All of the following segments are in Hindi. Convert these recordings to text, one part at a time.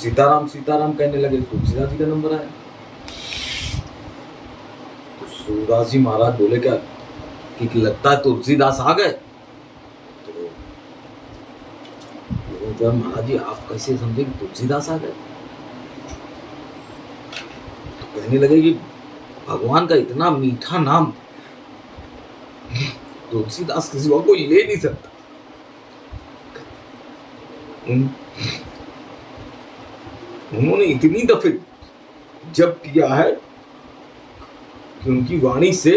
सीताराम सीताराम कहने लगे, तुलसीदास जी का नंबर आया। तो सूरदास जी महाराज बोले क्या कि लगता है तुलसीदास आ गए। तो महाराज जी आप कैसे समझे कि तुलसीदास आ गए? तो कहने लगे कि भगवान का इतना मीठा नाम तुलसीदास किसी और को ले नहीं सकता। उन्होंने इतनी दफे जप किया है कि उनकी वाणी से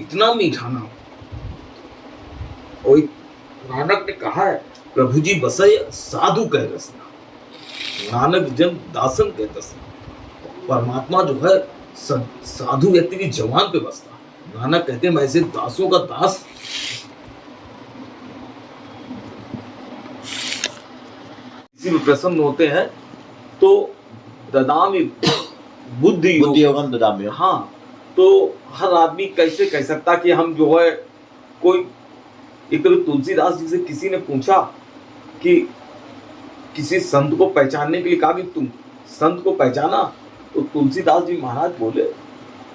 इतना मीठा नाम। और नानक ने कहा है, प्रभु जी बसय साधु कह रसना, नानक जन दासन कह दसना। परमात्मा जो है साधु व्यक्ति की जवान पे बसता। नानक कहते हैं मैं ऐसे दासों का दास किसी में प्रसन्न होते हैं तो ददामी बुद्धि योगम ददामी। हाँ, तो हर आदमी कैसे कह सकता कि हम जो है कोई। एक तो तुलसीदास जी से किसी ने पूछा कि किसी संत को पहचानने के लिए कहा कि तुम संत को पहचाना, तो तुलसीदास जी महाराज बोले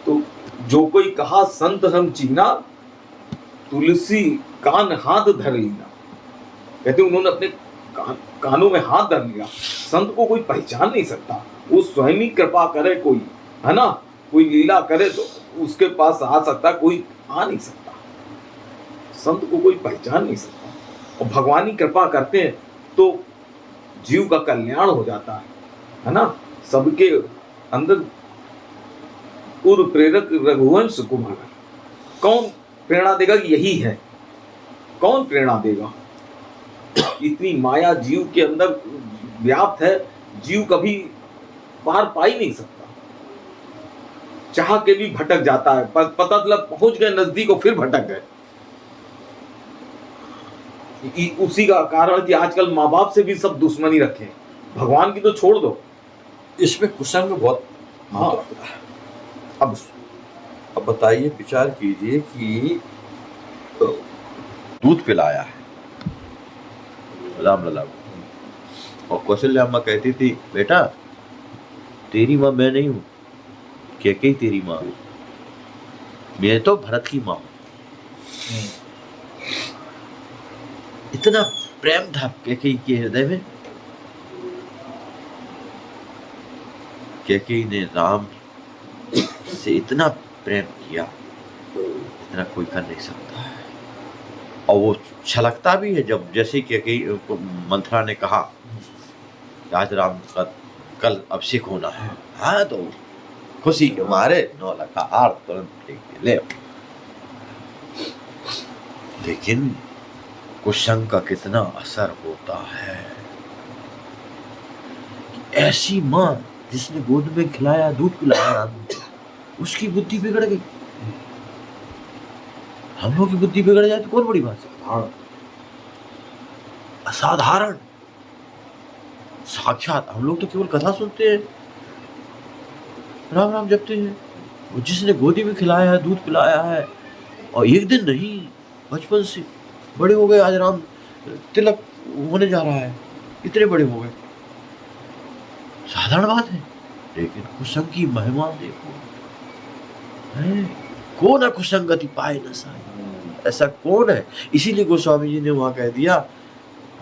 तो जो कोई कहा संत हम चीना, तुलसी कान हाथ धर लीना। कहते उन्होंने अपने कानों में हाथ धर लिया। संत को कोई पहचान नहीं सकता, वो स्वयं ही कृपा करे कोई, है ना, कोई लीला करे तो उसके पास आ सकता, कोई आ नहीं सकता। संत को कोई पहचान नहीं सकता। और भगवान ही कृपा करते हैं तो जीव का कल्याण हो जाता है ना। सबके अंदर पूर्व प्रेरक रघुवंश कुमार। कौन प्रेरणा देगा कि यही है? कौन प्रेरणा देगा? इतनी माया जीव के अंदर व्याप्त है, जीव कभी पार पा ही नहीं सकता। चाह के भी भटक जाता है, पता चला पहुंच गए नजदीक और फिर भटक गए। उसी का कारण कि आजकल माँ बाप से भी सब दुश्मनी रखे, भगवान की तो छोड़ दो। इसमें कुसंग बहुत। हाँ। अब बताइए, विचार कीजिए कि दूध पिलाया है राम लला को, और कौशल्या अम्मा कहती थी बेटा तेरी माँ मैं नहीं हूं, कैकेयी तेरी माँ, मैं तो भरत की माँ हूं। इतना प्रेम था कैकेयी के हृदय में। कैकेयी ने राम से इतना प्रेम किया, इतना कोई कर नहीं सकता है। और वो छलकता भी है जब, जैसे कैकेयी को मंथरा ने कहा आज राम का कल अभिषेक होना है, हाँ, तो खुशी के मारे 9 लाख का हार तुरंत ले। लेकिन कुसंग का कितना असर होता है। ऐसी माँ जिसने गोद में खिलाया, दूध पिलाया, उसकी बुद्धि बिगड़ गई। हम लोग की बुद्धि बिगड़ जाए तो कौन बड़ी बात है? असाधारण। साक्षात हम लोग तो केवल कथा सुनते हैं, राम राम जपते हैं। वो जिसने गोदी में खिलाया है, दूध पिलाया है, और एक दिन नहीं, बचपन से बड़े हो गए, आज राम तिलक होने जा रहा है, इतने बड़े हो गए, साधारण बात है। लेकिन कुसंग की महिमा देखो, कौन है कुसंगति पाए न साई, ऐसा कौन है? इसीलिए गोस्वामी जी ने वहां कह दिया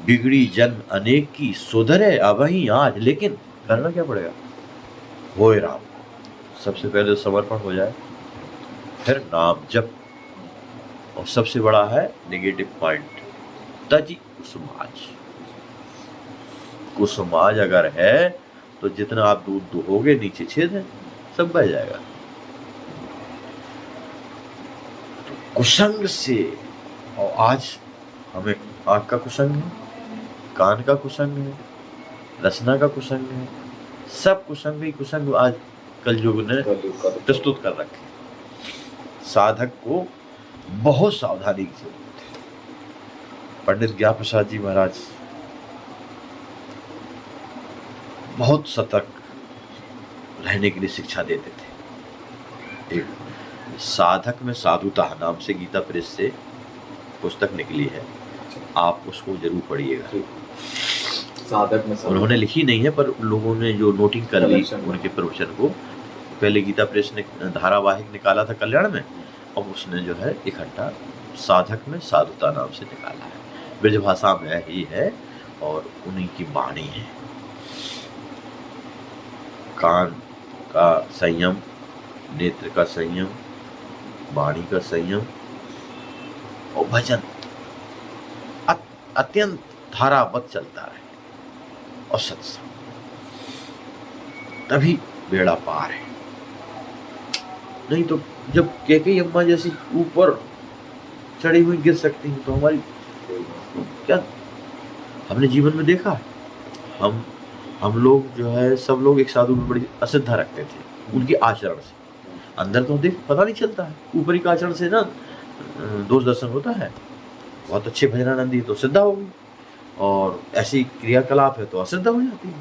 बिगड़ी जन्म अनेक की सुधरे अबहीं आज। लेकिन करना क्या पड़ेगा? होए राम, सबसे पहले समर्पण हो जाए, फिर नाम जप, और सबसे बड़ा है नेगेटिव पॉइंट, तजी कुसुमाज। कुसुमाज अगर है तो जितना आप दूध दोहोगे, नीचे छेद है, सब बह जाएगा। तो कुसंग से, और आज हमें आँख का कुसंग है, कान का कुसंग है, रसना का कुसंग है, सब कुसंग ही कुसंग आज कलयुग ने प्रस्तुत कर रखे। साधक को बहुत सावधानी की जरूरत है। पंडित ज्ञान प्रसाद जी महाराज बहुत सतर्क रहने के लिए शिक्षा देते थे। एक साधक में साधुता नाम से गीता प्रेस से पुस्तक निकली है, आप उसको जरूर पढ़िएगा। साधक में सब उन्होंने लिखी नहीं है, पर लोगों ने जो नोटिंग कर ली Collection में। उनके प्रवचन को। पहले गीता प्रेस ने धारावाहिक निकाला था कल्याण में, अब उसने जो है इकट्ठा साधक में साधुता नाम से निकाला है। ब्रजभाषा में ही है और उन्हीं की वाणी है। कान का संयम, नेत्र का संयम, वाणी का संयम और भजन अत्यंत धारावत चलता रहे और सत्संग, तभी बेड़ा पार है। नहीं तो जब कैकेयी अम्मा जैसी ऊपर चढ़ी हुई गिर सकती हैं तो हमारी क्या, हमने जीवन में देखा। हम लोग जो है सब लोग एक साधु में बड़ी अश्रद्धा रखते थे उनके आचरण से। अंदर तो देख पता नहीं चलता है, ऊपरी का आचरण से ना दोष दर्शन होता है। बहुत अच्छे भजनानंदी तो श्रद्धा होगी और ऐसी क्रियाकलाप है तो अश्रद्धा हो जाती है।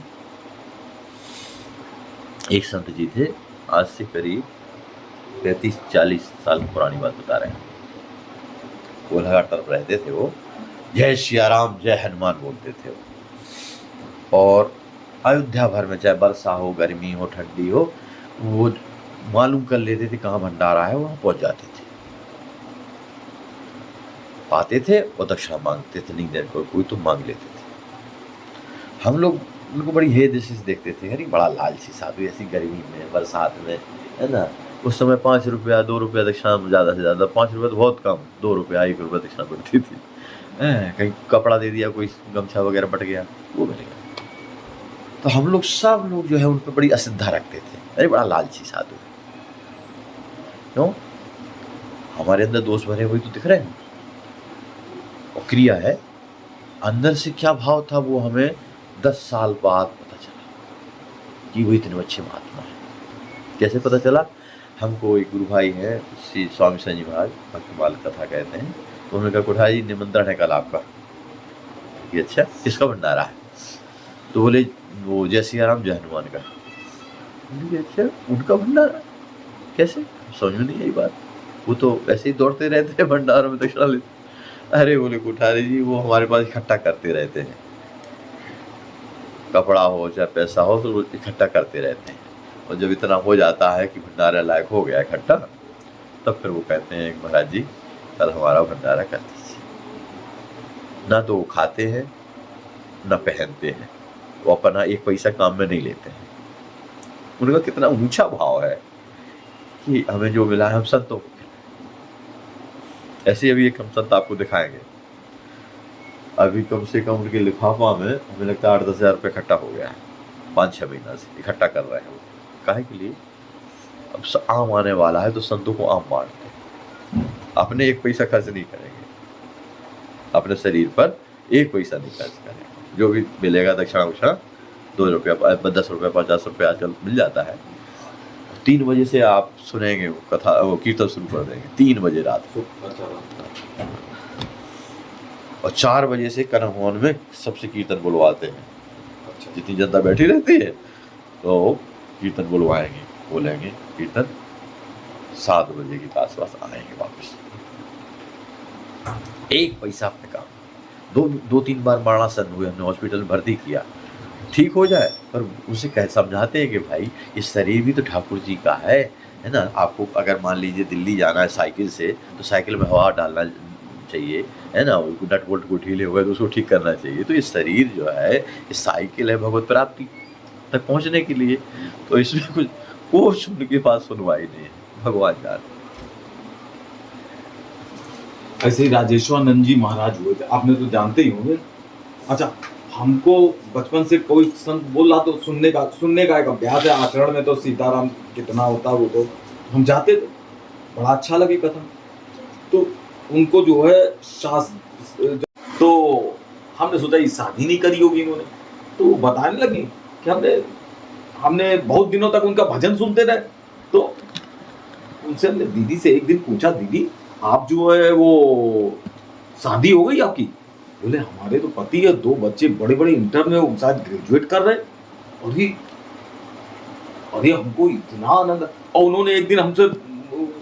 एक संत जी थे, आज से करीब 35-40 साल पुरानी बात बता रहे हैं। वो लगातार रहते थे, वो जय सिया राम जय हनुमान बोलते थे वो। और अयोध्या भर में चाहे वर्षा हो, गर्मी हो, ठंडी हो, वो मालूम कर लेते थे कहाँ भंडारा है, वहाँ पहुँच जाते थे, पाते थे और दक्षिणा मांगते थे। नहीं देर कोई तो मांग लेते थे। हम लोग उनको बड़ी हे दृष्टि से देखते थे, अरे बड़ा लालची साधु, ऐसी गर्मी में बरसात में, है ना। उस समय 5 रुपया 2 रुपया दक्षिणा, ज़्यादा से ज़्यादा 5 रुपया तो बहुत कम, 2 रुपया 1 रुपया दक्षिणा पड़ती थी। कहीं कपड़ा दे दिया, कोई गमछा वगैरह बट गया, वो मिल गया। तो हम लोग सब लोग जो है उन पर बड़ी अश्रद्धा रखते थे, अरे बड़ा लालची साधु है। क्यों? हमारे अंदर दोष भरे हुए तो दिख रहे हैं और क्रिया है। अंदर से क्या भाव था वो हमें 10 साल बाद पता चला कि वो इतने अच्छे महात्मा है। कैसे पता चला? हमको एक गुरु भाई है, श्री स्वामी संजी महाराज, भक्तिमाल कथा कहते हैं, तो उन्होंने कहा कोठारी जी निमंत्रण है कल आपका। ये अच्छा, किसका भंडारा है? तो बोले वो जय सिया राम जय हनुमान का। अच्छा, उनका भंडारा कैसे? समझ में नहीं आई बात। वो तो ऐसे ही दौड़ते रहते हैं भंडारों में दक्षिणा लेते। अरे बोले कोठारी जी वो हमारे पास इकट्ठा करते रहते हैं, कपड़ा हो चाहे पैसा हो तो इकट्ठा करते रहते हैं, और जब इतना हो जाता है कि भंडारा लायक हो गया इकट्ठा, तब फिर वो कहते हैं महाराज जी कल हमारा भंडारा कर दीजिए। ना तो वो खाते हैं ना पहनते हैं, वो अपना 1 पैसा काम में नहीं लेते हैं। उनका कितना ऊंचा भाव है कि हमें जो मिला है हम संतों को खिलाएं। ऐसे अभी एक हम संत आपको दिखाएंगे, अभी कम से कम उनके लिफाफा में हमें लगता है 8-10 हज़ार रुपये इकट्ठा हो गया है, 5-6 महीना से इकट्ठा कर रहे हैं वो। काहे के लिए? अब आम आने वाला है तो संतों को आम बांटते हैं। अपने 1 पैसा खर्च नहीं करेंगे, अपने शरीर पर 1 पैसा नहीं खर्च करेंगे। जो भी मिलेगा दक्षिणा उक्षणा 2 रुपया 10 रुपया 50 रुपया आजकल मिल जाता है। 3 बजे से आप सुनेंगे वो कथा, वो कीर्तन शुरू कर देंगे 3 बजे रात को, और 4 बजे से कनक भवन में सबसे कीर्तन बुलवाते हैं। जितनी जनता बैठी रहती है तो कीर्तन बुलवाएंगे, बोलेंगे कीर्तन, 7 बजे के आसपास आएंगे वापस। 1 पैसा अपने काम। 2-3 बार मरणासन हुए, हमने हॉस्पिटल में भर्ती किया, ठीक हो जाए, पर उसे कह समझाते हैं कि भाई इस शरीर भी तो ठाकुर जी का है ना। आपको अगर मान लीजिए दिल्ली जाना है साइकिल से, तो साइकिल में हवा डालना चाहिए, है ना। नट बोल्ट को ढीले हो गए तो उसको ठीक करना चाहिए। तो ये शरीर जो है ये साइकिल है भगवत प्राप्ति तक पहुंचने के लिए। तो इसमें कुछ उनके पास सुनवाई नहीं है, भगवान जान। ऐसे ही राजेश्वरानंद जी महाराज हुए थे, आपने तो जानते ही होंगे। अच्छा, हमको बचपन से कोई संत बोल रहा तो सुनने का एक अभ्यास है। आचरण में तो सीताराम कितना होता वो तो हम जाते थे, बड़ा अच्छा लगे कथा। तो उनको जो है तो हमने सोचा ये शादी नहीं करी होगी इन्होंने, तो बताने लगी कि हमने बहुत दिनों तक उनका भजन सुनते रहे। तो उनसे हमने दीदी से एक दिन पूछा, दीदी आप जो है वो शादी हो गई आपकी? बोले हमारे तो पति है, 2 बच्चे बड़े बड़े इंटर में वो शायद ग्रेजुएट कर रहे, और ये हमको इतना आनंद। और उन्होंने एक दिन हमसे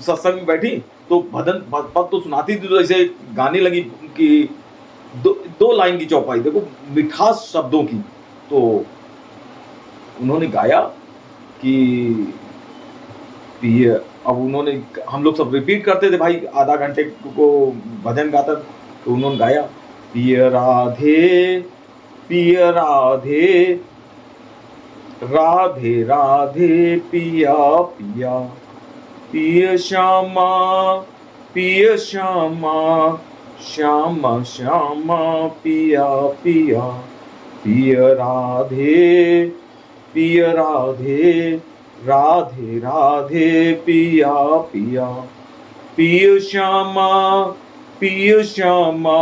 सत्संग में बैठी तो भजन पद तो सुनाती थी, तो ऐसे गाने लगी कि 2 लाइन की चौपाई, देखो मिठास शब्दों की, तो उन्होंने गाया कि ये, अब उन्होंने, हम लोग सब रिपीट करते थे भाई, आधा घंटे को भजन गाता, तो उन्होंने गाया, पिय राधे पिय राधे, राधे राधे पिया पिया, पिय श्यामा पिय श्यामा, श्यामा श्यामा पिया पिया, पिय राधे पिय राधे, राधे राधे पिया पिया, पिय श्यामा पिय श्यामा,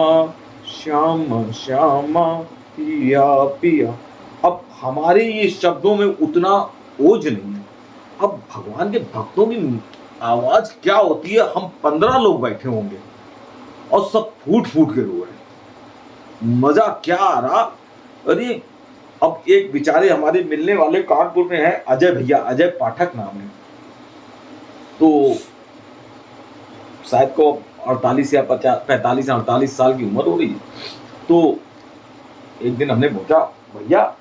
श्यामा श्यामा पिया पिया। अब हमारे ये शब्दों में उतना ओज नहीं है, अब भगवान के भक्तों की आवाज क्या होती है, हम 15 लोग बैठे होंगे और सब फूट फूट के रो रहे, मजा क्या आ रहा। अरे अब एक बेचारे हमारे मिलने वाले कानपुर में है, अजय भैया, अजय पाठक नाम है, तो शायद को 48 या 45 या 48 साल की उम्र हो रही है। तो एक दिन हमने पूछा, भैया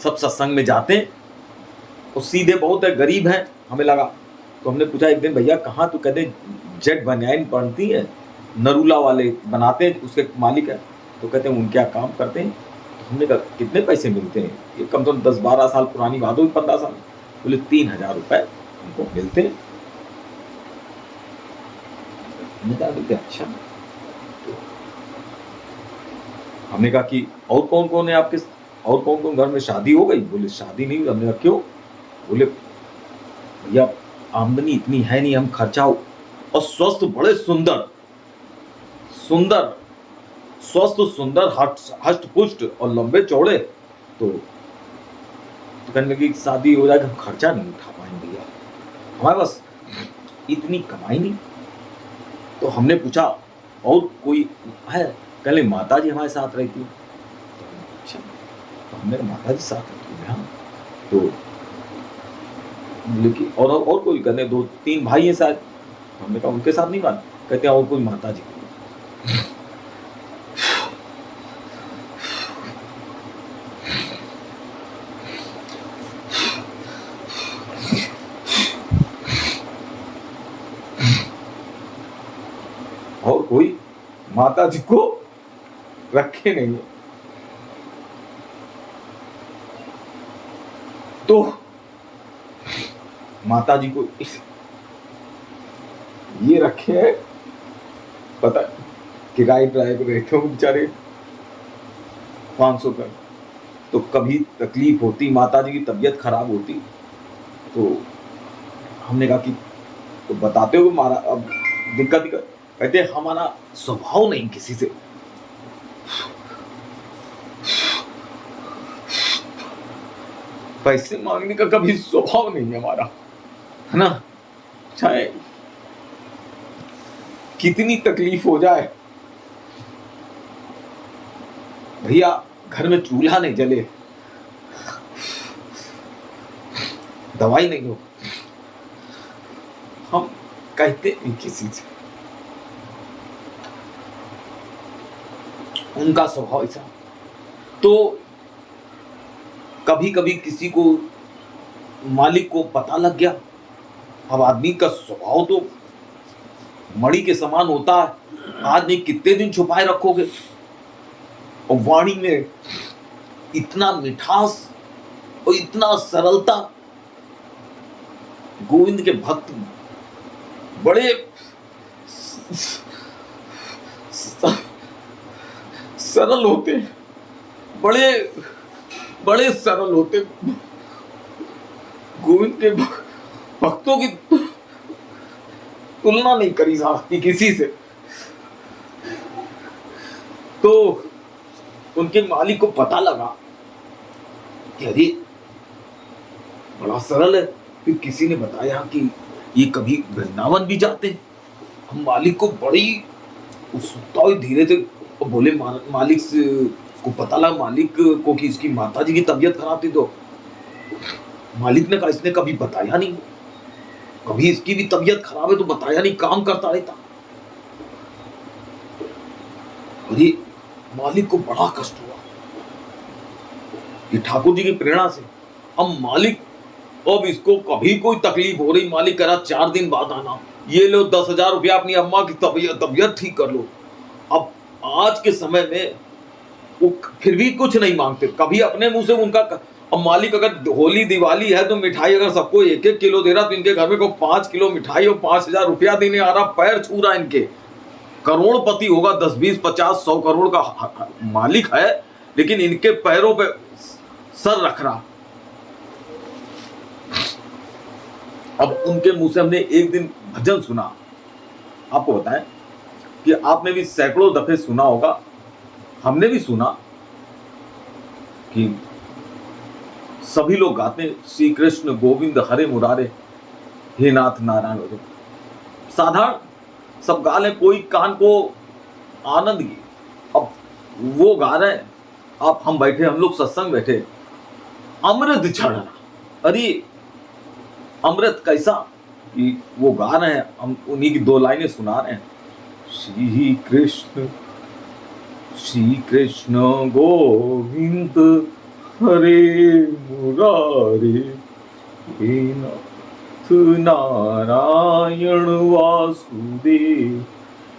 सब सत्संग में जाते हैं और सीधे बहुत है, गरीब हैं, हमें लगा, तो हमने पूछा एक दिन, भैया कहाँ? तो कहते जेट बनियान पहनती है, नरूला वाले बनाते हैं, उसके मालिक है। तो कहते हैं उन क्या काम करते हैं? तो हमने कहा कितने पैसे मिलते हैं? ये कम से कम 10-12 साल पुरानी बात होगी, 15 साल। बोले 3000 रुपये उनको मिलते हैं। हमने कहा अच्छा। हमने कहा कि और कौन कौन है आपके, और कौन कौन घर में शादी हो गई? बोले शादी नहीं। हमने कहा क्यों? बोले भैया आमदनी इतनी है नहीं, हम खर्चा और स्वस्थ, बड़े सुंदर सुंदर, स्वस्थ सुंदर, हष्ट पुष्ट और लंबे चौड़े, तो कहने लगी शादी हो जाएगी, हम खर्चा नहीं उठा पाएंगे भैया, हमारे पास इतनी कमाई नहीं। तो हमने पूछा और कोई है? कहले माता जी हमारे साथ रहती है। अच्छा, तो हमने माता जी साथ रहती है, हाँ। तो बोले कि और कोई? कहने 2-3 भाई हैं शायद। हमने कहा उनके साथ नहीं बात। कहते हैं और कोई? माता जी। और कोई? माता जी को रखे नहीं है। तो माता जी को ये रखे हैं, पता किराए ड्राइवर रहते हो बेचारे 500 का। तो कभी तकलीफ होती, माता जी की तबीयत खराब होती, तो हमने कहा कि तो बताते हो मारा, अब दिक्कत। कहते हमारा स्वभाव नहीं किसी से, पैसे मांगने का कभी स्वभाव नहीं है हमारा, है ना। चाहे कितनी तकलीफ हो जाए, भैया घर में चूल्हा नहीं जले, दवाई नहीं हो, हम कहते नहीं किसी से। उनका स्वभाव ऐसा। तो कभी कभी किसी को, मालिक को पता लग गया, अब आदमी का स्वभाव तो मणि के समान होता है, आदमी कितने दिन छुपाए रखोगे। और वाणी में इतना मिठास और इतना सरलता, गोविंद के भक्त बड़े सरल होते, बड़े बड़े सरल होते। गोविंद के भक्तों की तुलना नहीं करी जा सकती किसी से। तो उनके मालिक को पता लगा कि अरे बड़ा सरल है। फिर किसी ने बताया कि ये कभी वृंदावन भी जाते हैं। हम मालिक को बड़ी उत्सुकता हुई, धीरे से बोले मालिक से को पता लगा, मालिक को कि इसकी माता जी की तबीयत खराब थी। तो मालिक ने कहा इसने कभी बताया नहीं, कभी इसकी भी तबीयत खराब है तो बताया नहीं, काम करता रहता। और ये मालिक को बड़ा कष्ट हुआ। ये ठाकुर जी की प्रेरणा से अब मालिक, अब इसको कभी कोई तकलीफ हो रही, मालिक करा 4 दिन बाद आना, ये लो 10,000 रुपया अपनी अम्मा की तबीयत ठीक कर लो। अब आज के समय में वो फिर भी कुछ नहीं मांगते, कभी अपने मुंह से उनका अब मालिक अगर होली दिवाली है तो मिठाई अगर सबको 1-1 किलो दे रहा, तो इनके घर में को 5 किलो मिठाई और 5,000 रुपया देने आ रहा, पैर छू रहा इनके। करोड़पति होगा, 10-20-50-100 करोड़ का मालिक है, लेकिन इनके पैरों पे सर रख रहा। अब उनके मुंह से हमने एक दिन भजन सुना, आपको बताएं कि आपने भी सैकड़ों दफे सुना होगा, हमने भी सुना कि सभी लोग गाते हैं, श्री कृष्ण गोविंद हरे मुरारे, हे नाथ नारायण वगैरह, साधारण सब गा लें, कोई कान को आनंद की। अब वो गा रहे हैं, आप हम बैठे, हम लोग सत्संग बैठे, अमृत झड़ रहा। अरे अमृत कैसा कि वो गा रहे हैं, हम उन्हीं की 2 लाइनें सुना रहे हैं, श्री कृष्ण गोविंद हरे मुरारे, हे नाथ नारायण वासुदेव,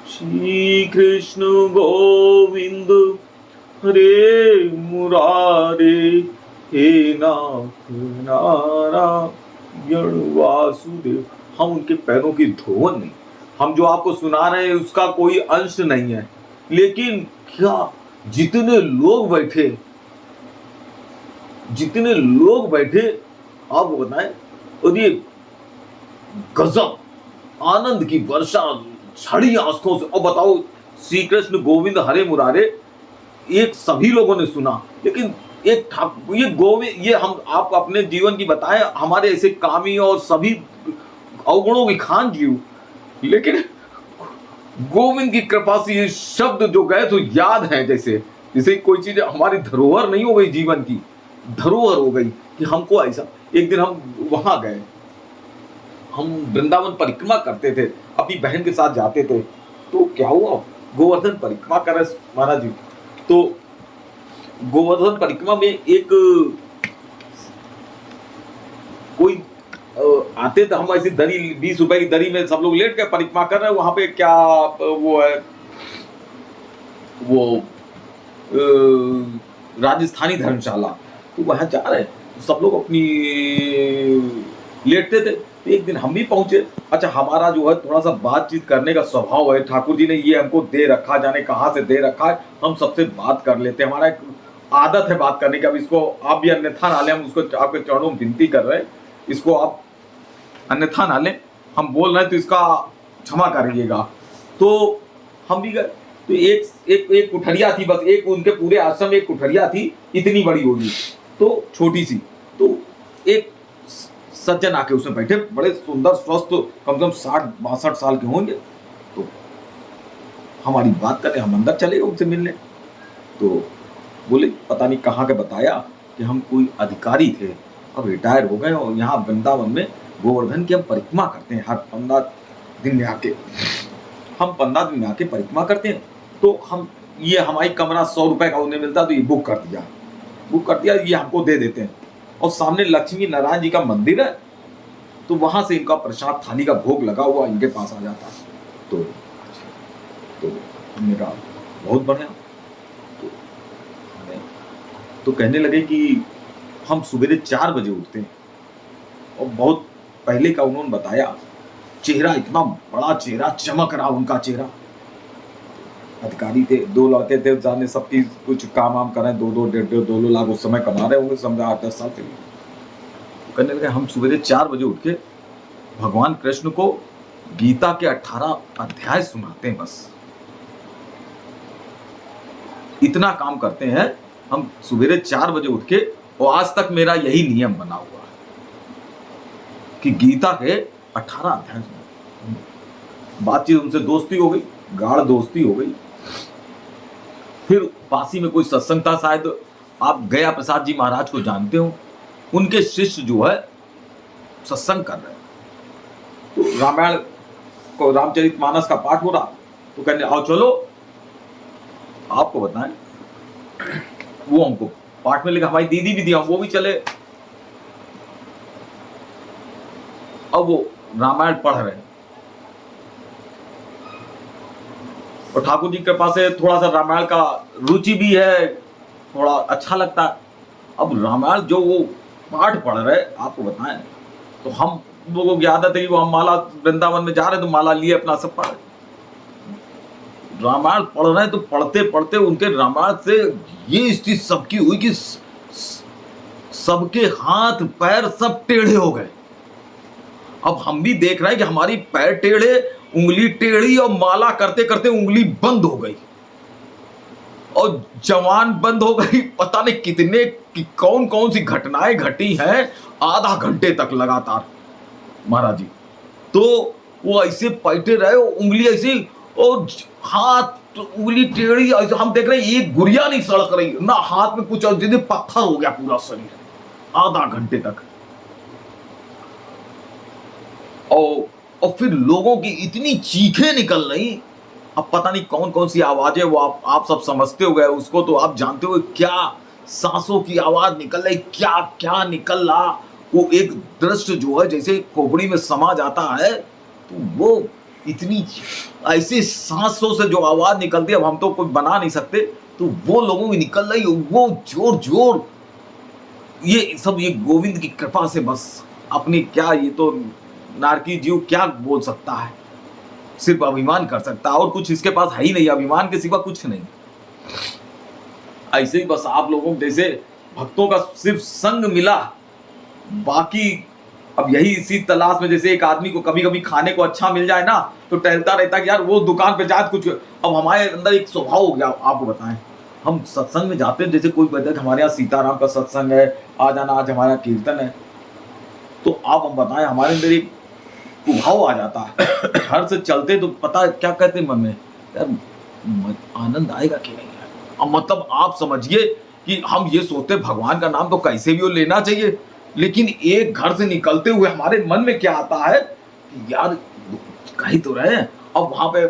श्री कृष्ण गोविंद हरे मुरारे, हे नाथ नारायण वासुदेव। हम उनके पैरों की धोवन नहीं, हम जो आपको सुना रहे हैं उसका कोई अंश नहीं है, लेकिन क्या जितने लोग बैठे आपको बताएं, और ये गजब आनंद की वर्षा छड़ी आंखों से। और बताओ, श्री कृष्ण गोविंद हरे मुरारे एक सभी लोगों ने सुना, लेकिन एक ये गोविंद, ये हम आप अपने जीवन की बताएं, हमारे ऐसे कामी और सभी अवगुणों की खान जीव, लेकिन गोविंद की कृपा से ये शब्द जो गए तो याद है, जैसे कोई चीज हमारी धरोहर नहीं हो गई, जीवन की धरोहर हो गई कि हमको ऐसा। एक दिन हम वहां गए, हम वृंदावन परिक्रमा करते थे, अपनी बहन के साथ जाते थे, तो क्या हुआ, गोवर्धन परिक्रमा कर रहे महाराज जी, तो गोवर्धन परिक्रमा में एक कोई आते थे, हम ऐसी दरी 20 रुपए की दरी में सब लोग लेट के परिक्रमा कर रहे हैं, वहां पे क्या वो है, वो राजस्थानी धर्मशाला, तो वहां जा रहे हैं, सब लोग अपनी लेटते थे। तो एक दिन हम भी पहुंचे। अच्छा, हमारा जो है थोड़ा सा बातचीत करने का स्वभाव है, ठाकुर जी ने ये हमको दे रखा, जाने कहाँ से दे रखा है, हम सबसे बात कर लेते हैं, हमारा एक आदत है बात करने की। अब इसको आप भी अन्यथा ना लें, हम उसको आपके चरणों में विनती कर रहे हैं, इसको आप अन्यथा ना लें, हम बोल रहे हैं तो इसका क्षमा करिएगा। तो हम भी गए, तो एक कुठरिया थी, बस एक, उनके पूरे आश्रम में एक कुठरिया थी, इतनी बड़ी होगी, तो छोटी सी, तो एक सज्जन आके उसमें बैठे, बड़े सुंदर स्वस्थ, कम से कम 60-62 साल के होंगे, तो हमारी बात करने हम अंदर चले गए उनसे मिलने। तो बोले पता नहीं कहाँ के, बताया कि हम कोई अधिकारी थे, अब रिटायर हो गए, और यहाँ वृंदावन में गोवर्धन की हम परिक्रमा करते हैं, हर 15 दिन में आके, हम 15 दिन में आके परिक्रमा करते हैं। तो हम ये हमारी कमरा 100 रुपए का उन्हें मिलता, तो ये बुक कर दिया, ये हमको दे देते हैं, और सामने लक्ष्मी नारायण जी का मंदिर है, तो वहां से इनका प्रसाद थाली का भोग लगा हुआ इनके पास आ जाता। तो हमने कहा बहुत बढ़िया। तो कहने लगे कि हम सवेरे 4 बजे उठते हैं, और बहुत पहले का उन्होंने बताया, चेहरा इतना बड़ा चेहरा, चमक रहा उनका चेहरा। अधिकारी थे, 2 लड़के थे, जाने सबकी कुछ काम वाम कर रहे हैं, 2-2 लाख उस समय कमा रहे होंगे, समझा 8-10 साल के लिए। कहने लगे हम सवेरे 4 बजे उठ के भगवान कृष्ण को गीता के 18 अध्याय सुनाते हैं, बस इतना काम करते हैं हम सवेरे 4 बजे उठ के, और आज तक मेरा यही नियम बना हुआ है कि गीता के 18 अध्याय। बातचीत, उनसे दोस्ती हो गई, गाढ़ दोस्ती हो गई। फिर पासी में कोई सत्संग था, शायद आप गया प्रसाद जी महाराज को जानते हो, उनके शिष्य जो है सत्संग कर रहे हैं, तो रामायण को, रामचरितमानस का पाठ हो रहा, तो कहने आओ चलो आपको बताएं। वो हमको पाठ में लिखा, हमारी दीदी भी दिया, वो भी चले। अब वो रामायण पढ़ रहे हैं और ठाकुर जी के पास से थोड़ा सा रामायण का रुचि भी है, थोड़ा अच्छा लगता है। अब रामायण जो वो पाठ पढ़ रहे, आपको बताएं, तो हम लोगों की आदत है कि वो हम माला वृंदावन में जा रहे तो माला लिए अपना सब पढ़, रामायण पढ़ रहे हैं। तो पढ़ते पढ़ते उनके रामायण से ये स्थिति सबकी हुई कि सबके हाथ पैर सब टेढ़े हो गए। अब हम भी देख रहे हैं कि हमारी पैर टेढ़े, उंगली टेढ़ी, और माला करते करते उंगली बंद हो गई और जवान बंद हो गई। पता नहीं कितने कौन कौन सी घटनाएं घटी हैं आधा घंटे तक लगातार महाराज जी। तो वो ऐसे पैटे रहे, उंगली ऐसी और हाथ उंगली टेढ़ी, ऐसे हम देख रहे हैं एक गुड़िया नहीं सड़क रही ना, हाथ में कुछ और जैसे पत्थर हो गया पूरा शरीर आधा घंटे तक। और फिर लोगों की इतनी चीखें निकल रही। अब पता नहीं कौन कौन सी आवाजें, वो आप सब समझते हो गए उसको, तो आप जानते हो क्या सांसों की आवाज निकल रही, क्या क्या निकल रहा। वो एक दृश्य जो है जैसे खोपड़ी में समा जाता है, तो वो इतनी ऐसी सांसों से जो आवाज निकलती है, अब हम तो कुछ बना नहीं सकते, तो वो लोगों की निकल रही, वो जोर जोर। ये सब ये गोविंद की कृपा से बस। अपनी क्या, ये तो नारकी जीव क्या बोल सकता है, सिर्फ अभिमान कर सकता है, और कुछ इसके पास है ही नहीं, अभिमान के सिवा कुछ नहीं। ऐसे ही बस आप लोगों जैसे भक्तों का सिर्फ संग मिला, बाकी अब यही इसी तलाश में, जैसे एक आदमी को कभी कभी खाने को अच्छा मिल जाए ना, तो टहलता रहता कि यार वो दुकान पे जाए कुछ। अब हमारे अंदर एक स्वभाव हो गया, आपको बताएं, हम सत्संग में जाते हैं, जैसे कोई कहता है कि हमारे यहाँ सीताराम का सत्संग है, आ जाना, आज हमारा कीर्तन है, तो आप हम बताएं हमारे अंदर एक भाव आ जाता है। घर से चलते तो पता क्या कहते मन में, यार आनंद आएगा कि नहीं है। अब मतलब आप समझिए कि हम ये सोचते भगवान का नाम तो कैसे भी वो लेना चाहिए, लेकिन एक घर से निकलते हुए हमारे मन में क्या आता है कि यार कहीं तो रहे, अब वहां पे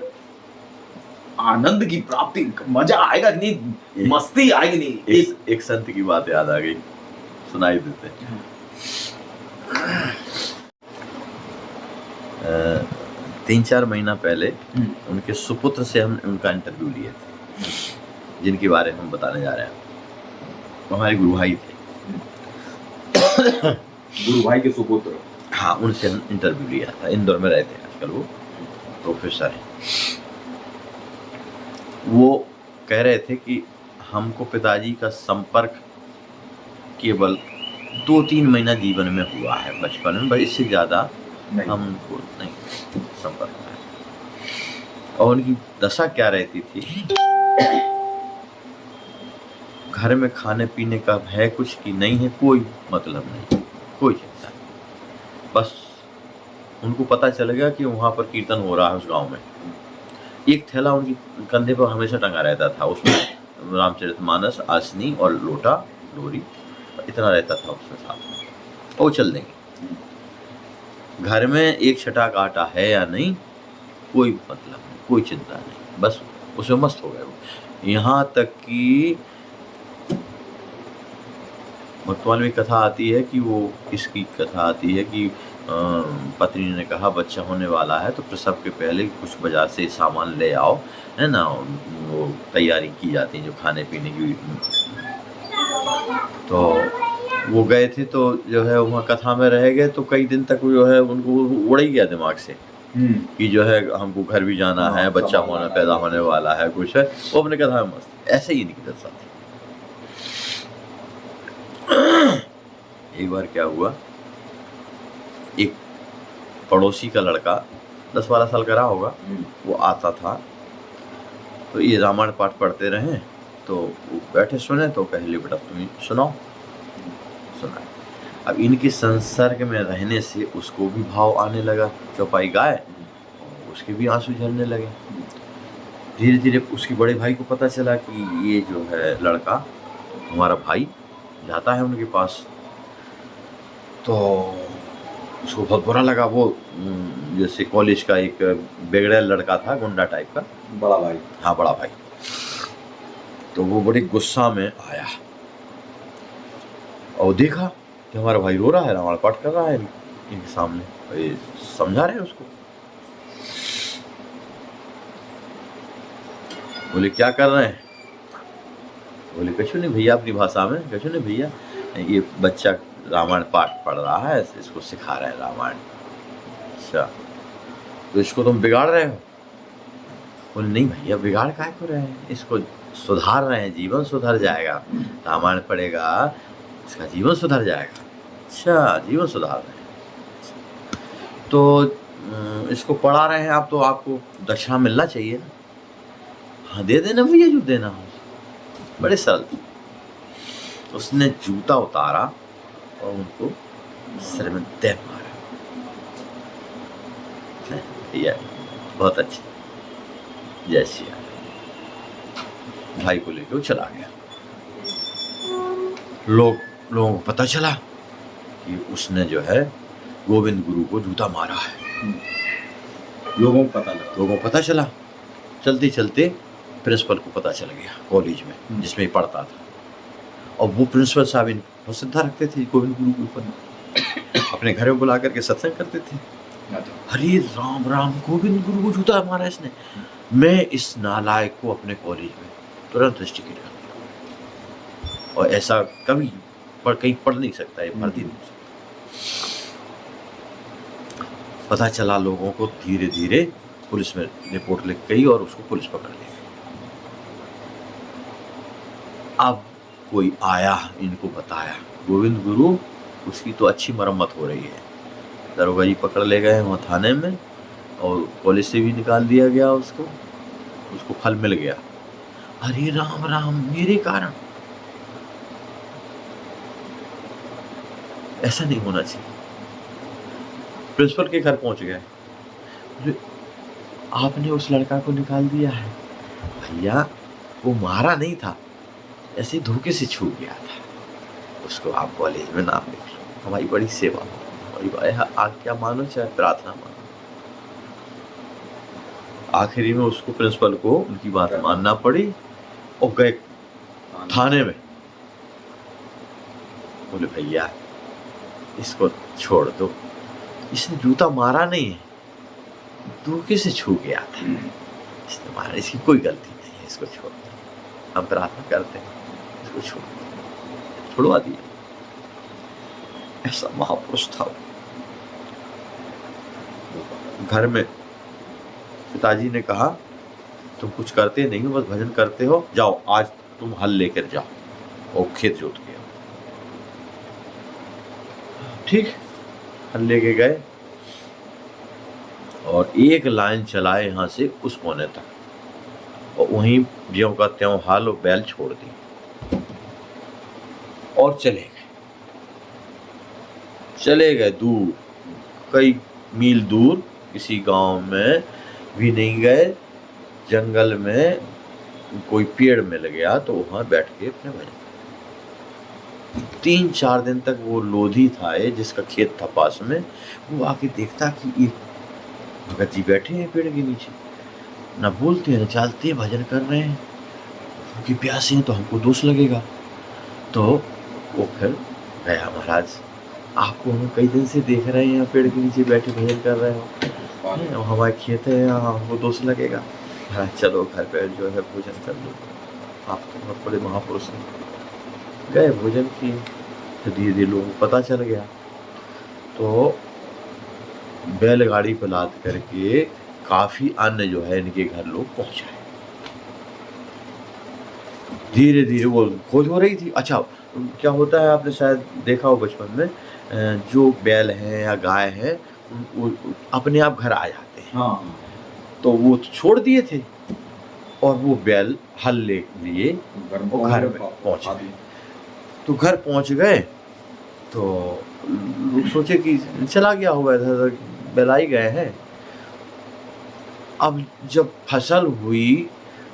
आनंद की प्राप्ति, मजा आएगा कि नहीं, मस्ती आएगी नहीं। एक संत की बात याद आ गई, सुनाई देते। 3-4 महीना पहले उनके सुपुत्र से हम उनका इंटरव्यू लिए थे, जिनके बारे में हम बताने जा रहे हैं। वो हमारे गुरु भाई थे। गुरु भाई के सुपुत्र, हाँ, उनसे इंटरव्यू लिया था। इंदौर में रहते हैं आजकल, वो प्रोफेसर हैं। वो कह रहे थे कि हमको पिताजी का संपर्क केवल 2-3 महीना जीवन में हुआ है, बचपन में, बस इससे ज़्यादा हमको नहीं संपर्क है। और उनकी दशा क्या रहती थी, घर में खाने पीने का है कुछ कि नहीं है, कोई मतलब नहीं, कोई चिंता नहीं। बस उनको पता चल गया कि वहाँ पर कीर्तन हो रहा है उस गांव में। एक थैला उनकी कंधे पर हमेशा टंगा रहता था, उसमें रामचरितमानस, आसनी और लोटा लोरी इतना रहता था उसमें साथ में, वो चल देंगे। घर में एक छटाक आटा है या नहीं, कोई मतलब नहीं, कोई चिंता नहीं, बस उसमें मस्त हो गए वो। यहाँ तक कि भक्तवान में कथा आती है कि वो किसकी कथा आती है कि पत्नी ने कहा बच्चा होने वाला है तो प्रसव के पहले कुछ बाजार से सामान ले आओ, है ना, वो तैयारी की जाती है जो खाने पीने की। तो वो गए थे, तो जो है वहाँ कथा में रह गए, तो कई दिन तक जो है उनको उड़ ही गया दिमाग से कि जो है हमको घर भी जाना है, बच्चा होना पैदा होने वाला है, कुछ है। वो अपने कथा में मस्त, ऐसे ही इनकी दशा थी। एक बार क्या हुआ, एक पड़ोसी का लड़का 10-12 साल का रहा होगा, वो आता था, तो ये रामायण पाठ पढ़ते रहे, तो वो बैठे सुने, तो कहे बेटा तुम सुनाओ। सुना। अब इनके संसर्ग में रहने से उसको भी भाव आने लगा, चौपाई गाय, उसके भी आंसू झरने लगे। धीरे धीरे उसके बड़े भाई को पता चला कि ये जो है लड़का हमारा भाई जाता है उनके पास, तो उसको बहुत बुरा लगा। वो जैसे कॉलेज का एक बिगड़ैल लड़का था, गुंडा टाइप का, बड़ा भाई, हाँ बड़ा भाई, तो वो बड़े गुस्सा में आया और देखा कि हमारा भाई रो रहा है, रामायण पाठ कर रहा है इनके सामने, और ये समझा रहे हैं उसको। बोले क्या कर रहे हैं? बोले कछु नहीं भैया, अपनी भाषा में, कछु नहीं भैया, ये बच्चा रामायण पाठ पढ़ रहा है, इसको सिखा रहे हैं रामायण। अच्छा, तो इसको तुम बिगाड़ रहे हो? बोले नहीं भैया, बिगाड़ काहे को रहे हैं, इसको सुधार रहे हैं, जीवन सुधर जाएगा, रामायण पढ़ेगा इसका जीवन सुधर जाएगा। अच्छा, जीवन सुधार रहे हैं, तो इसको पढ़ा रहे हैं आप, तो आपको दक्षिणा मिलना चाहिए ना। हाँ दे देना भैया जो देना हो। बड़े सरल। उसने जूता उतारा और उनको सिर में दे मारा। भैया बहुत अच्छे, जय श्री राम। भाई को लेकर वो चला गया। लोगों को पता चला कि उसने जो है गोविंद गुरु को जूता मारा है। लोगों को पता चला। चलते चलते प्रिंसिपल को पता चल गया कॉलेज में जिसमें ही पढ़ता था, और वो प्रिंसिपल साहब इन बहुत श्रद्धा रखते थे गोविंद गुरु के ऊपर, अपने घर में बुला करके सत्संग करते थे। हरे राम राम, गोविंद गुरु को जूता मारा इसने। मैं इस नालायक को अपने कॉलेज में तुरंत इंस्टिगेट कर दिया, और ऐसा कभी कहीं पढ़ नहीं सकता, ये भर्ती नहीं सकता। पता चला लोगों को, धीरे धीरे पुलिस में रिपोर्ट लिख गई और उसको पुलिस पकड़ ली। अब कोई आया, इनको बताया गोविंद गुरु, उसकी तो अच्छी मरम्मत हो रही है। दरोगा जी पकड़ ले गए वहाँ थाने में, और कॉलेज से भी निकाल दिया गया उसको फल मिल गया। अरे राम राम, मेरे कारण ऐसा नहीं होना चाहिए। प्रिंसिपल के घर पहुंच गए, आपने उस लड़का को निकाल दिया है। भैया वो मारा नहीं था, ऐसे धोखे से छू गया था, उसको आप कॉलेज में नाम लिख लो, हमारी बड़ी सेवा हो, हमारी आज्ञा मानो चाहे प्रार्थना मानो। आखिरी में उसको प्रिंसिपल को उनकी बात मानना पड़ी, और गए थाने में। बोले भैया इसको छोड़ दो, इसने जूता मारा नहीं है, धोखे से छू गया था, इसने मारा, इसकी कोई गलती नहीं है, इसको छोड़ दो, हम प्रार्थना करते हैं, इसको छुड़वा दिया। ऐसा महापुरुष था। घर में पिताजी ने कहा तुम कुछ करते नहीं हो, बस भजन करते हो, जाओ आज तुम हल लेकर जाओ और खेत जोत के आओ। ठीक, हल लेके गए और एक लाइन चलाए यहाँ से उस कोने तक, और वहीं ज्यों का त्यों हाल और बैल छोड़ दी और चले गए दूर, कई मील दूर, किसी गांव में भी नहीं गए, जंगल में कोई पेड़ मिल गया तो वहां बैठ के अपने भजन। 3-4 दिन तक वो लोधी था, जिसका खेत था पास में, वो आके देखता कि एक भगत जी बैठे हैं पेड़ के नीचे, न बोलते हैं न चालते, भजन कर रहे हैं, क्योंकि प्यासे हैं तो हमको दोष लगेगा। तो वो फिर गया, महाराज आपको हम कई दिन से देख रहे हैं यहाँ पेड़ के नीचे बैठे भजन कर रहे हो, हमारे खेत है यहाँ, हमको दोष लगेगा। महाराज चलो घर पे जो है भोजन कर लो, आप तो बहुत बड़े महापुरुष हैं। गए भोजन किए, तो धीरे धीरे लोगों को पता चल गया, तो बैलगाड़ी पर लाद करके काफी अन्न जो है इनके घर लोग पहुंचाए। धीरे धीरे वो खोज हो रही थी। अच्छा, क्या होता है आपने शायद देखा हो बचपन में, जो बैल हैं या गाय हैं वो अपने आप घर आ जाते हैं। हाँ। तो वो छोड़ दिए थे, और वो बैल हल ले लिए घर में पहुंच गए। तो घर पहुंच गए तो लोग सोचे कि चला गया होगा, इधर बैल ही गए हैं। अब जब फसल हुई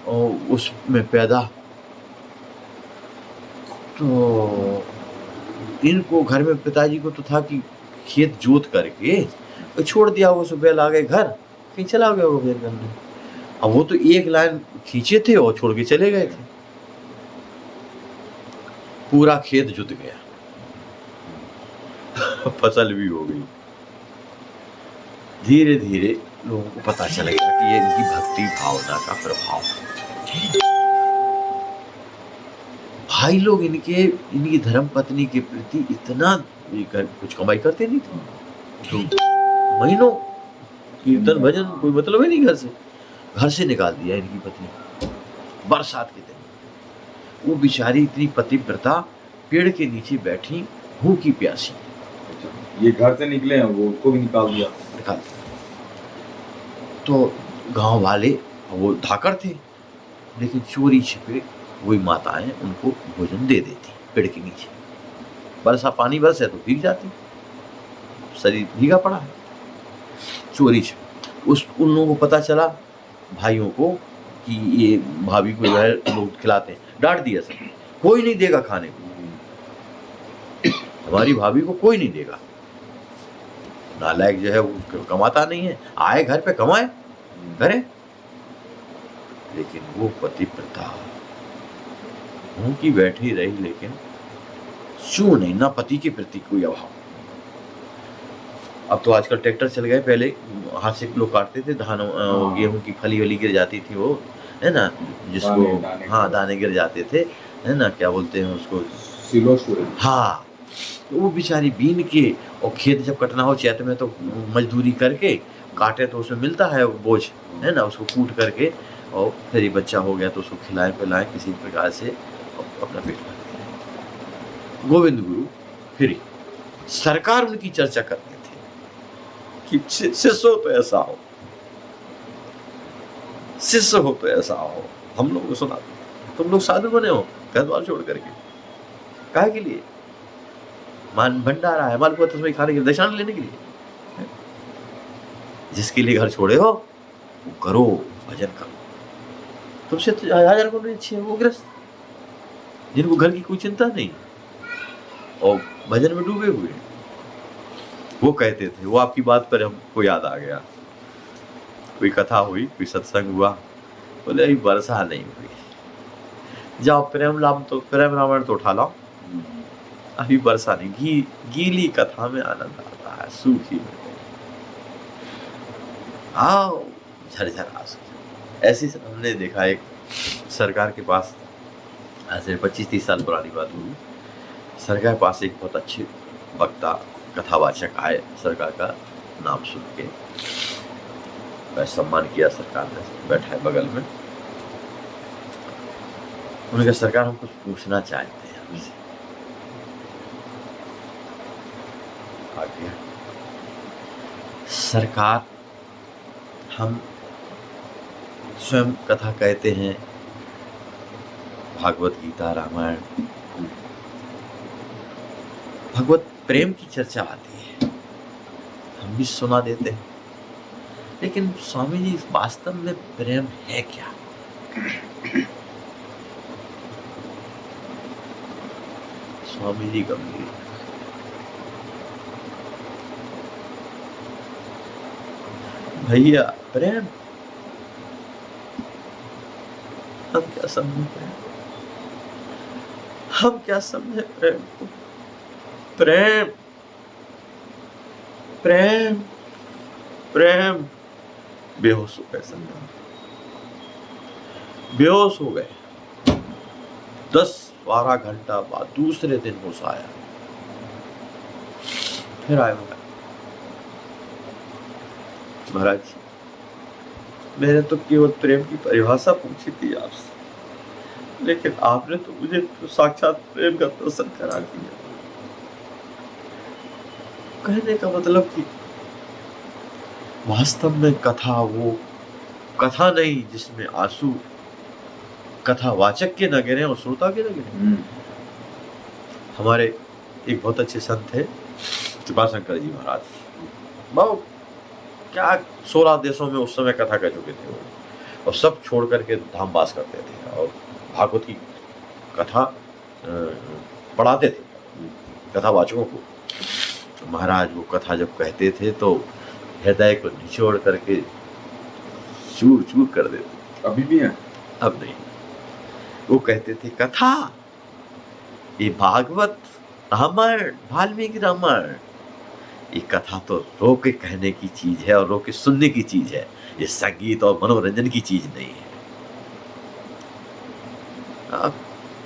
उसमें पैदा, तो इनको घर में, पिताजी को तो था कि खेत जोत करके छोड़ दिया होगा, सो बैल आ गए घर, कहीं चला गया होगा बैल करने। अब वो तो एक लाइन खींचे थे और छोड़ के चले गए थे, पूरा खेत जुत गया। फसल भी हो गई। धीरे धीरे लोगों को पता चल गया कि ये इनकी भक्ति भावना का प्रभाव है। भाई लोग इनकी धर्म पत्नी के प्रति इतना कुछ कमाई करते नहीं थे, तो महीनों कीर्तन भजन कोई मतलब ही नहीं, घर से निकाल दिया इनकी पत्नी। बरसात के दिन वो बेचारी इतनी पतिव्रता पेड़ के नीचे बैठी भूखी प्यासी। ये घर से निकले हैं, वो उसको भी निकाल दिया। तो गांव वाले, वो धाकड़ थे, लेकिन चोरी छिपे वही माताएं उनको भोजन दे देती पेड़ के नीचे। पानी बरसे तो भीग जाती, शरीर भीगा पड़ा है। चोरी छिपे उन लोगों को पता चला, भाइयों को, कि ये भाभी को जो है लोग खिलाते हैं। डांट दिया सब, कोई नहीं देगा खाने को, हमारी भाभी को कोई नहीं देगा। नालायक जो है वो कमाता नहीं है, आए घर पे कमाए करे। लेकिन वो पतिव्रता मुंह की बैठी रही, लेकिन क्यों नहीं, ना पति के प्रति कोई अभाव। अब तो आजकल ट्रैक्टर चल गए, पहले हाथ से लोग काटते थे धान, गेहूं की फली वली गिर जाती थी, वो है ना, जिसको हाँ दाने गिर जाते थे, है ना, क्या बोलते हैं उसको, हाँ। तो वो बेचारी बीन के, और खेत जब कटना हो चैत में तो मजदूरी करके काटे तो उसमें मिलता है बोझ, है ना, उसको कूट करके, और फिर ये बच्चा हो गया तो उसको खिलाएं पिलाएं किसी प्रकार से अपना पेट भरते रहे। गोविंद गुरु फिर सरकार उनकी चर्चा करते थे कि शिष्य हो तो ऐसा हो, शिष्य हो तो ऐसा हो। हम लोग को सुना, तुम लोग साधु बने हो घर द्वार छोड़ करके, काहे के लिए? मान भंडारा है, मालपुआ तुम्हें खाने के लिए, दक्षिणा लेने के लिए। जिसके लिए घर छोड़े हो वो करो, भजन करो। तुमसे तो 1000 गुना अच्छे हैं वो गृहस्थ, जिनको घर की कोई चिंता नहीं और भजन में डूबे हुए। वो कहते थे, वो आपकी बात पर हमको याद आ गया, कोई कथा हुई, कोई सत्संग हुआ, बोले अभी वर्षा नहीं हुई, जाओ प्रेम रावण तो उठा लाओ, अभी वर्षा नहीं। गीली कथा में आनंद आता है, सूखी में आओ झरझर आंसू। ऐसी हमने देखा, एक सरकार के पास, आज से 25-30 साल पुरानी बात हुई, सरकार के पास एक बहुत अच्छे वक्ता कथावाचक आए। सरकार का नाम सुन के मैं सम्मान किया, सरकार ने बैठा है बगल में। उन्होंने कहा, सरकार हम कुछ पूछना चाहते हैं हमसे। आ गया, सरकार हम स्वयं कथा कहते हैं, भागवत गीता रामायण, भगवत प्रेम की चर्चा आती है, हम भी सुना देते हैं, लेकिन स्वामी जी वास्तव में प्रेम है क्या? स्वामी जी गंभीर, भैया प्रेम हम क्या समझे प्रेम? हम क्या समझे प्रेम को? प्रेम प्रेम प्रेम बेहोश हो गए संग्राम, बेहोश हो गए। 10-12 घंटा बाद दूसरे दिन होश आया, फिर आए महाराज, मैंने तो केवल प्रेम की परिभाषा पूछी थी आपसे, लेकिन आपने तो मुझे तो साक्षात प्रेम का दर्शन करा दिया। कहने का मतलब कि वास्तव में कथा वो कथा नहीं जिसमें आंसू कथावाचक के न गिरे और श्रोता के न गिरे। हमारे एक बहुत अच्छे संत थे कृपाशंकर जी महाराज, बहुत क्या 16 देशों में उस समय कथा कर चुके थे वो, और सब छोड़ करके धामवास करते थे और भागवत की कथा पढ़ाते थे कथावाचकों को। तो महाराज वो कथा जब कहते थे तो हृदय को निचोड़ करके चूर चूर कर देते। अभी भी है? अब नहीं। वो कहते थे, कथा ये भागवत अमर, वाल्मीकि रामायण। ये कथा तो रो के कहने की चीज है और रो के सुनने की चीज है, ये संगीत और मनोरंजन की चीज नहीं है। अब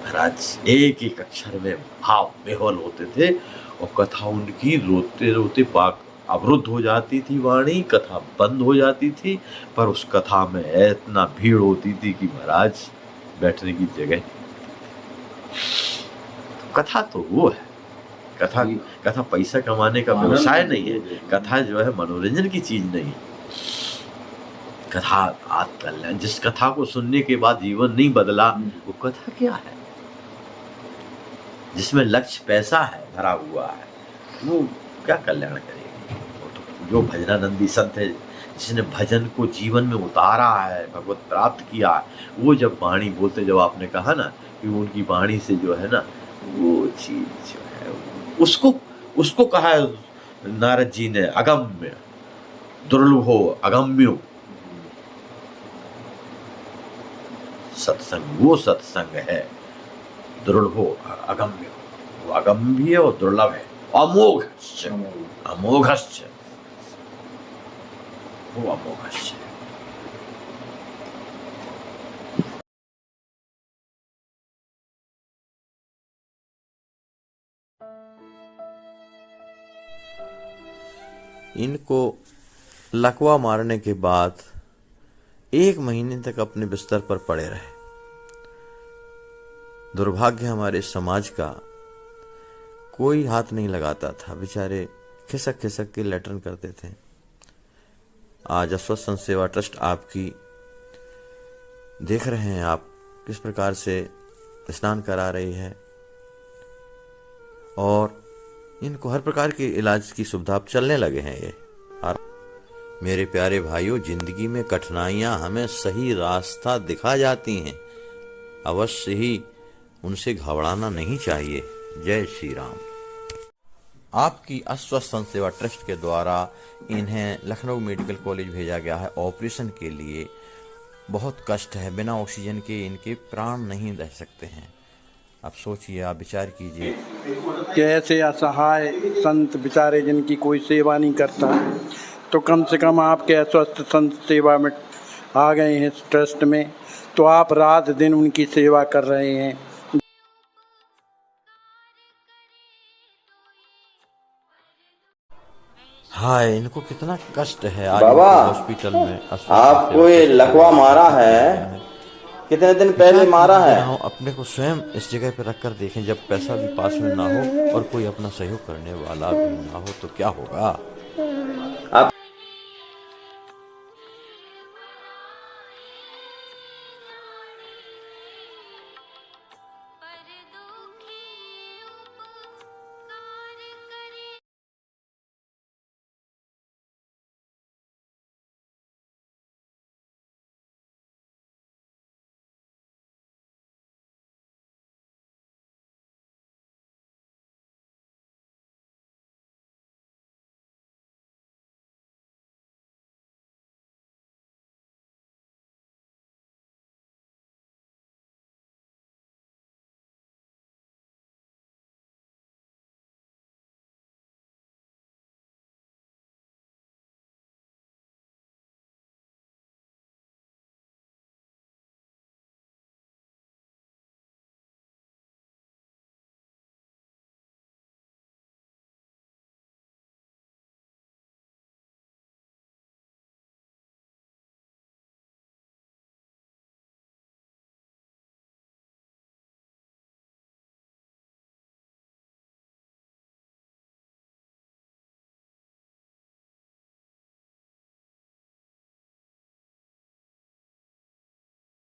महाराज एक एक अक्षर में भाव विह्वल होते थे और कथा उनकी रोते रोते बाक अवरुद्ध हो जाती थी, वाणी कथा बंद हो जाती थी, पर उस कथा में इतना भीड़ होती थी कि महाराज बैठने की जगह। कथा तो वो है, कथा पैसा कमाने का व्यवसाय नहीं है, कथा जो है मनोरंजन की चीज नहीं है। कथा आत्मकल्याण, जिस कथा को सुनने के बाद जीवन नहीं बदला वो कथा क्या है? जिसमें लक्ष्य पैसा है भरा हुआ है, वो क्या कल्याण करेगी? वो तो जो भजनानंदी संत है, जिसने भजन को जीवन में उतारा है, भगवत प्राप्त किया है, वो जब वाणी बोलते, जब आपने कहा ना कि उनकी वाणी से जो है ना वो चीज जो है उसको कहा है नारद जी ने अगम्य, दुर्लभो अगम्यो। सत्संग वो सत्संग है, दुर्लभो अगम्य, वो अगम्य और दुर्लभ है, अमोघश्च, अमोघश्च, वो अमोघश्च। इनको लकवा मारने के बाद 1 महीने तक अपने बिस्तर पर पड़े रहे। दुर्भाग्य हमारे समाज का, कोई हाथ नहीं लगाता था, बेचारे खिसक खिसक के लेटरिन करते थे। आज अस्वस्थ संत सेवा ट्रस्ट आपकी देख रहे हैं आप किस प्रकार से स्नान करा रही है और इनको हर प्रकार के इलाज की सुविधा अब चलने लगे हैं ये। और मेरे प्यारे भाइयों, जिंदगी में कठिनाइयां हमें सही रास्ता दिखा जाती हैं, अवश्य ही उनसे घबराना नहीं चाहिए। जय श्री राम। आपकी अस्वस्थ संत सेवा ट्रस्ट के द्वारा इन्हें लखनऊ मेडिकल कॉलेज भेजा गया है ऑपरेशन के लिए। बहुत कष्ट है, बिना ऑक्सीजन के इनके प्राण नहीं रह सकते हैं। आप सोचिए, आप विचार कीजिए कि ऐसे असहाय संत बेचारे जिनकी कोई सेवा नहीं करता, तो कम से कम आपके अस्वस्थ संत सेवा में आ गए हैं इस ट्रस्ट में, तो आप रात दिन उनकी सेवा कर रहे हैं। हाय, इनको कितना कष्ट है। आज बाबा, हॉस्पिटल में आपको ये लकवा मारा है, कितने दिन पहले मारा है? अपने को स्वयं इस जगह पर रखकर देखें, जब पैसा भी पास में ना हो और कोई अपना सहयोग करने वाला भी ना हो तो क्या होगा। आप